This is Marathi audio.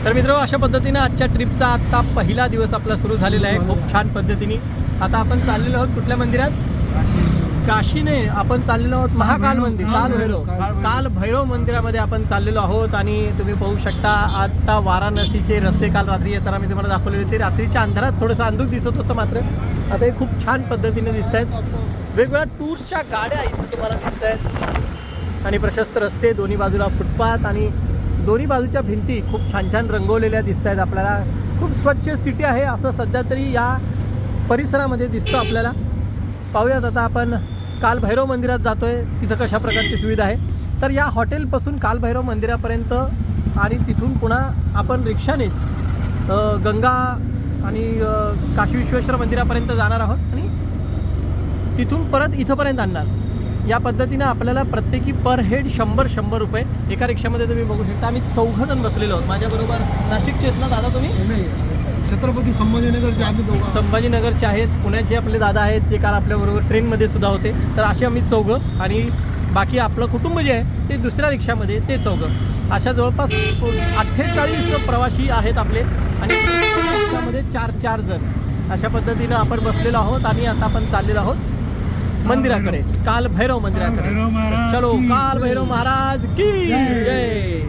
तर मित्र अशा पद्धतीने आजच्या ट्रिपचा आता पहिला दिवस आपला सुरू झालेला आहे खूप छान पद्धतीने. आता आपण चाललेलो आहोत कुठल्या मंदिरात? काशीने आपण चाललेलो आहोत महाकाल मंदिर, काल भैरव मंदिरामध्ये आपण चाललेलो आहोत. आणि तुम्ही पाहू शकता आता वाराणसीचे रस्ते काल रात्री येताना मी तुम्हाला दाखवलेले होते. रात्रीच्या अंधारात थोडंसं अंधूक दिसत होतं, मात्र आता हे खूप छान पद्धतीने दिसत आहेत. वेगवेगळ्या टूर्सच्या गाड्या इथे तुम्हाला दिसत आहेत आणि प्रशस्त रस्ते, दोन्ही बाजूला फुटपाथ आणि दोन्ही बाजूच्या भिंती खूप छान छान रंगवलेल्या दिसत आहेत. आपल्याला खूप स्वच्छ सिटी आहे असं सध्या तरी या परिसरामध्ये दिसतं आपल्याला. पाहूयात आता आपण काल भैरव मंदिरात जातो आहे, तिथं कशा प्रकारची सुविधा आहे. तर या हॉटेलपासून काल भैरव मंदिरापर्यंत आणि तिथून पुन्हा आपण रिक्षानेच गंगा आणि काशी विश्वेश्वर मंदिरापर्यंत जाणार आहोत आणि तिथून परत इथंपर्यंत आणणार. या पद्धतीनं आपल्याला प्रत्येकी पर हेड 100 रुपये. एका रिक्षामध्ये तुम्ही बघू शकता आम्ही 4 जण बसलेलो आहोत. माझ्याबरोबर नाशिकचे आहेत ना दादा तुम्ही? छत्रपती संभाजीनगरचे आम्ही दोघं. संभाजीनगरचे आहेत, पुण्याचे आपले दादा आहेत जे काल आपल्याबरोबर ट्रेनमध्ये सुद्धा होते. तर असे आम्ही 4 आणि बाकी आपलं कुटुंब जे आहे ते दुसऱ्या रिक्षामध्ये ते 4. अशा जवळपास 48 प्रवासी आहेत आपले आणि रिक्षामध्ये 4 जण. अशा पद्धतीनं आपण बसलेलो आहोत आणि आता आपण चाललेलो आहोत मंदिराकडे, काल भैरव मंदिराकडे. चलो काल भैरव महाराज की जय.